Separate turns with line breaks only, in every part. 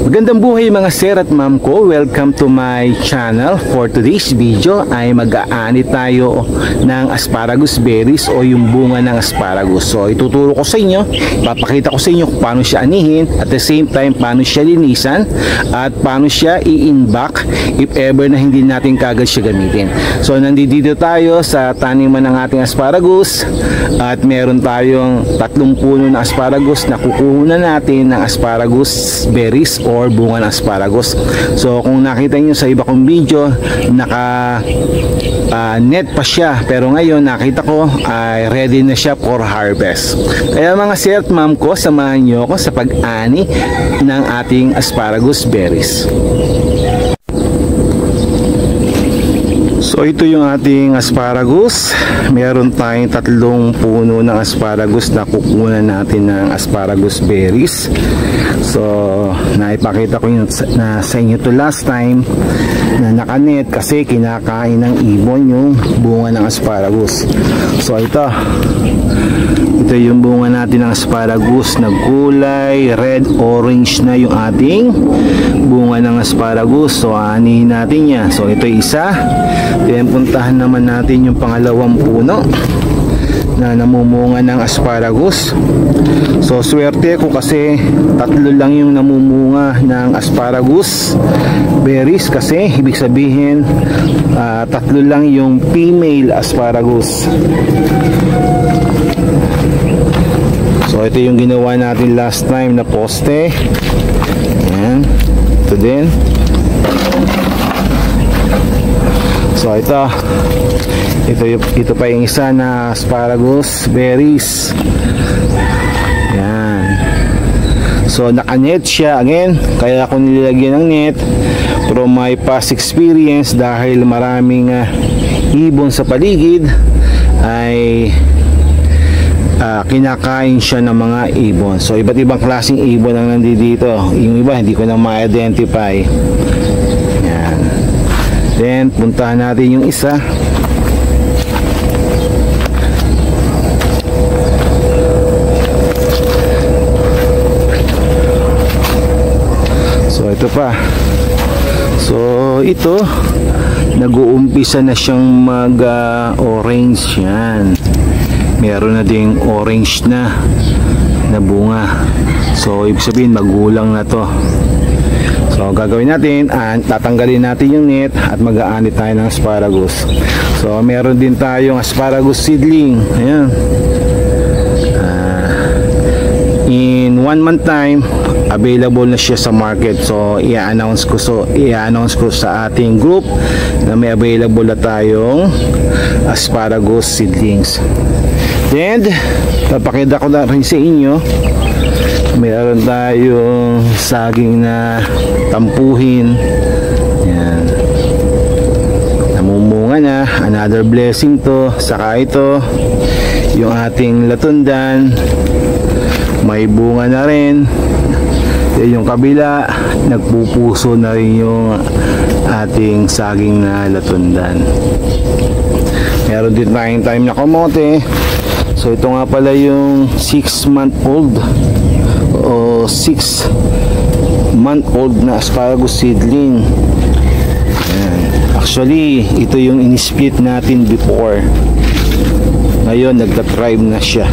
Magandang buhay mga sir at ma'am ko. Welcome to my channel. For today's video ay mag-aani tayo ng asparagus berries o yung bunga ng asparagus. So ituturo ko sa inyo, papakita ko sa inyo kung paano siya anihin, at the same time paano siya linisan at paano siya i-inback if ever na hindi natin kagad siya gamitin. So nandito tayo sa taniman ng ating asparagus at meron tayong 3 puno ng asparagus na kukuha natin ng asparagus berries or bunga ng asparagus. So kung nakita nyo sa iba kong video, naka net pa siya, pero ngayon nakita ko ay ready na siya for harvest. Kaya mga sir at ma'am ko, samahan nyo ako sa pag-ani ng ating asparagus berries. So ito yung ating asparagus. Meron tayong 3 puno ng asparagus na kukunan natin ng asparagus berries. So naipakita ko yun sa inyo to last time na nakanet kasi kinakain ng ibon yung bunga ng asparagus. So ito yung bunga natin ng asparagus na kulay red orange na yung ating bunga ng asparagus. So aanihin natin yan. So ito isa. Then puntahan naman natin yung pangalawang puno na namumunga ng asparagus. So swerte ko kasi 3 lang yung namumunga ng asparagus berries, kasi ibig sabihin 3 lang yung female asparagus. So ito yung ginawa natin last time na poste. Ayan. Ito din. So ito pa yung isa na asparagus berries. Yan. So naka-net siya again, kaya ako nilagyan ng net. From my past experience, dahil maraming ibon sa paligid, ay kinakain siya ng mga ibon. So iba't ibang klaseng ibon ang nandito. Yung iba hindi ko na ma-identify. Then puntahan natin yung isa. So ito pa. So ito nag-uumpisa na siyang mag-orange yan. Meron na ding orange na bunga. So ibig sabihin magulang na to. So gagawin natin, tatanggalin natin yung net at mag-aani tayo ng asparagus. So meron din tayong asparagus seedling. Ayan. In 1 month time, available na siya sa market. So i-announce ko sa ating group na may available na tayong asparagus seedlings. Then papakita ko na rin sa inyo, meron tayong saging na tampuhin. Yan. Namumunga na. Another blessing to. Saka ito yung ating latundan, may bunga na rin. Yung kabila, nagpupuso na rin yung ating saging na latundan. Meron din tayong time na kamote. So ito nga pala yung 6-month-old o 6-month-old na asparagus seedling. Ayan. Actually ito yung in-split natin before. Ngayon nagta-thrive na siya.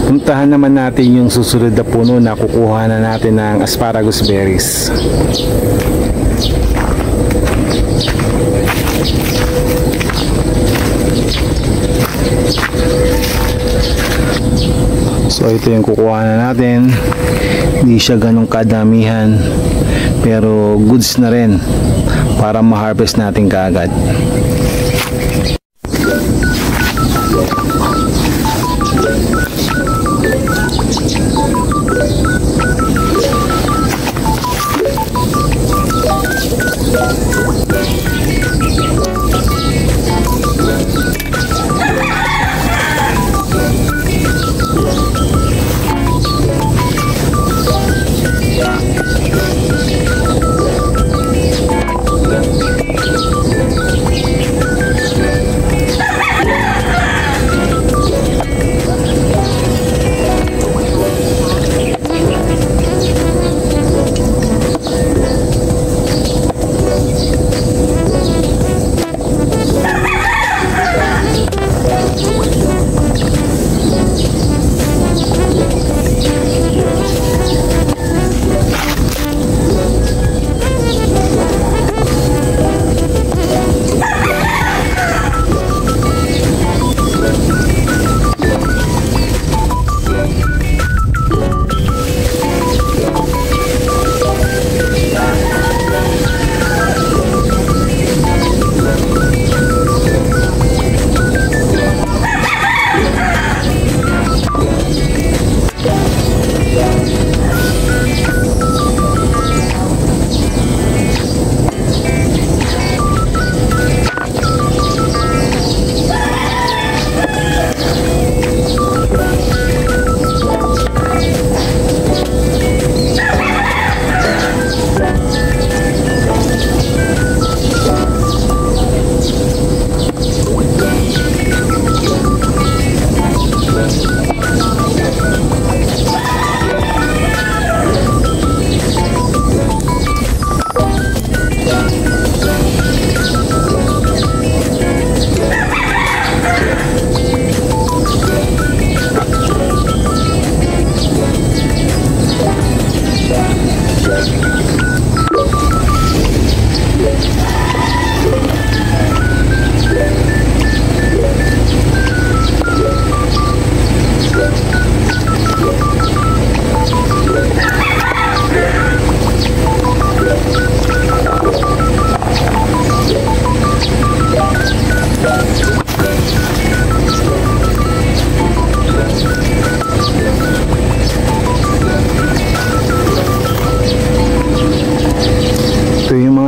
puntahan naman natin yung susunod na puno na kukuha na natin ng asparagus berries. So ito yung kukuha na natin. Hindi siya ganong kadamihan, pero goods na rin para ma-harvest natin kaagad.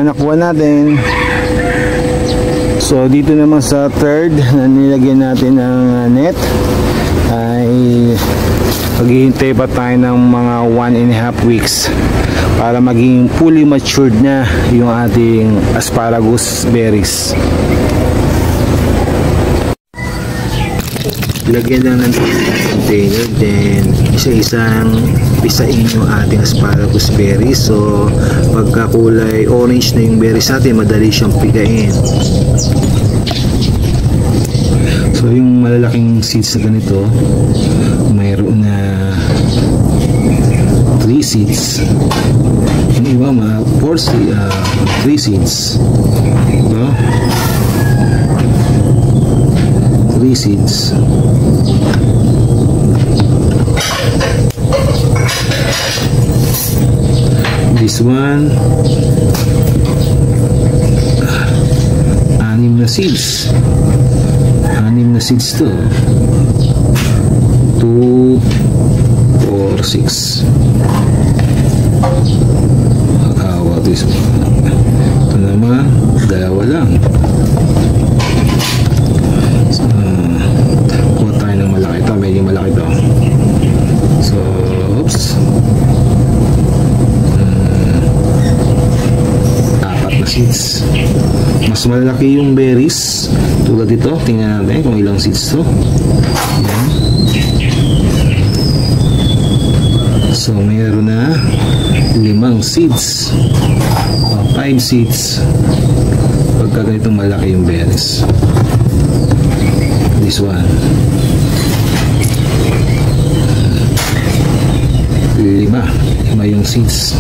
Nakuha natin. So dito naman sa third na nilagyan natin ng net ay maghihintay pa tayo ng mga 1.5 weeks para maging fully matured na yung ating asparagus berries. Lagyan lang ng container, then isa-isang pisain yung ating asparagus berries. So pagka kulay orange na yung berries natin, madali siyang pigain. So yung malalaking seeds na ganito, mayroon na 3 seeds, yung iba 3 seeds, no? 3 seeds. This one, 6 na seeds. 6 na seeds to. 2, 4, 6. What is it? Ito naman, 2 lang. Kuha tayo ng malaki. Ito, medyo malaki to. So, oops. 4 na seeds. Mas malaki yung berries. Tulad ito, tingnan natin kung ilang seeds to. Yan. So, mayroon na 5 seeds. 5 seeds. Pagka ganitong malaki yung berries. This one. iba yung seeds.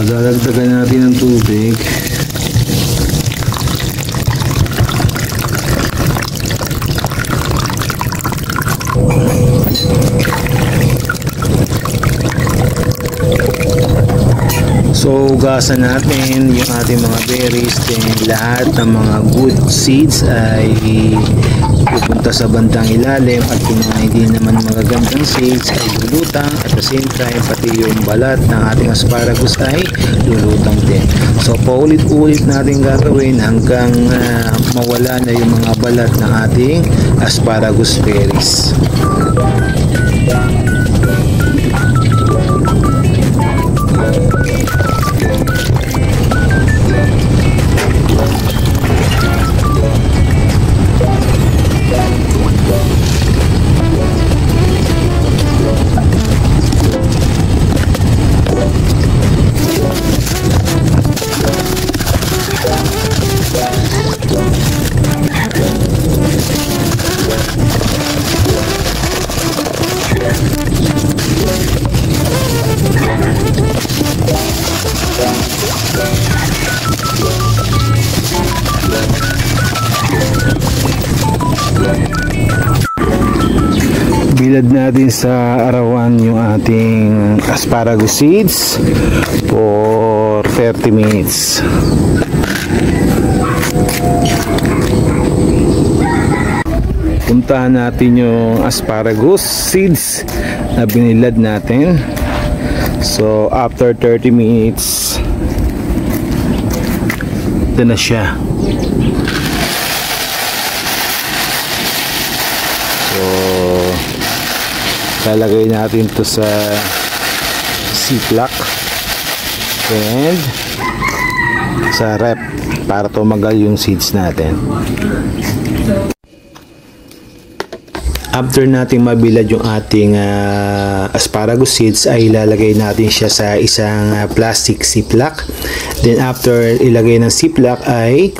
Dadagdagan natin ng tubig. So hugasan natin yung ating mga berries, then lahat ng mga good seeds ay pupunta sa bandang ilalim, at yung mga hindi naman magagandang seeds ay lulutang. At the same time, pati yung balat ng ating asparagus ay lulutang din. So paulit-ulit natin gagawin hanggang mawala na yung mga balat ng ating asparagus berries. Bilad natin sa arawan yung ating asparagus seeds for 30 minutes. Puntahan natin yung asparagus seeds na binilad natin. So after 30 minutes, ito na siya. Lalagay natin to sa ziplock and sa rep para tumagal yung seeds natin. After nating mabilad yung ating asparagus seeds, ay ilalagay natin siya sa isang plastic ziplock. Then after ilagay ng ziplock ay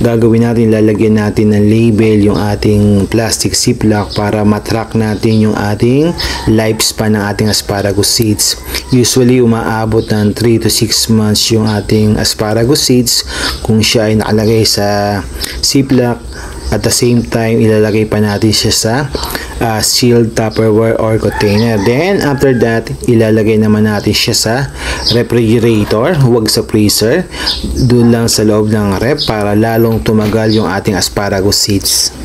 gagawin natin, lalagyan natin ng label yung ating plastic ziplock para matrack natin yung ating lifespan ng ating asparagus seeds. Usually umaabot ng 3 to 6 months yung ating asparagus seeds kung siya ay nakalagay sa ziplock. At the same time, ilalagay pa natin siya sa sealed Tupperware or container. Then after that, ilalagay naman natin siya sa refrigerator, huwag sa freezer, doon lang sa loob ng ref para lalong tumagal yung ating asparagus seeds.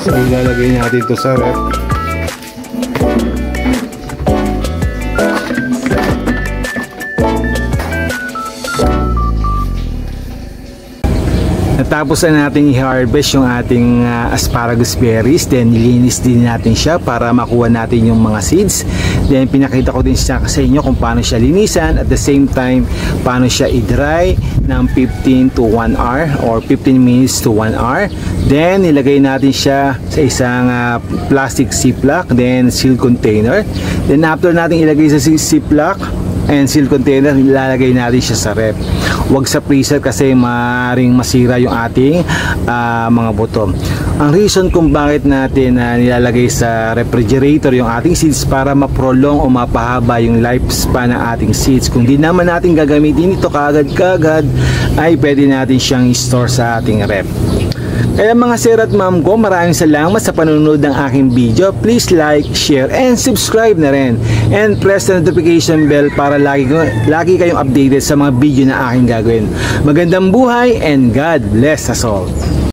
So, ilalagay natin ito sa ref. Natapos na natin i-harvest yung ating asparagus berries, then nilinis din natin siya para makuha natin yung mga seeds. Then pinakita ko din siya sa inyo kung paano siya linisan, at the same time paano siya i-dry ng 15 to 1 hour or 15 minutes to 1 hour. Then nilagay natin siya sa isang plastic ziplock, then sealed container. Then after natin ilagay sa ziplock and sealed container, ilalagay natin siya sa ref. Huwag sa freezer kasi maaaring masira yung ating mga buto. Ang reason kung bakit natin nilalagay sa refrigerator yung ating seeds, para ma-prolong o mapahaba yung lifespan ng ating seeds. Kung di naman natin gagamitin ito kaagad-kaagad, ay pwede natin siyang store sa ating ref. Kaya mga sir at ma'am ko, maraming salamat sa panonood ng aking video. Please like, share, and subscribe na rin. And press the notification bell para lagi kayong updated sa mga video na aking gagawin. Magandang buhay and God bless us all.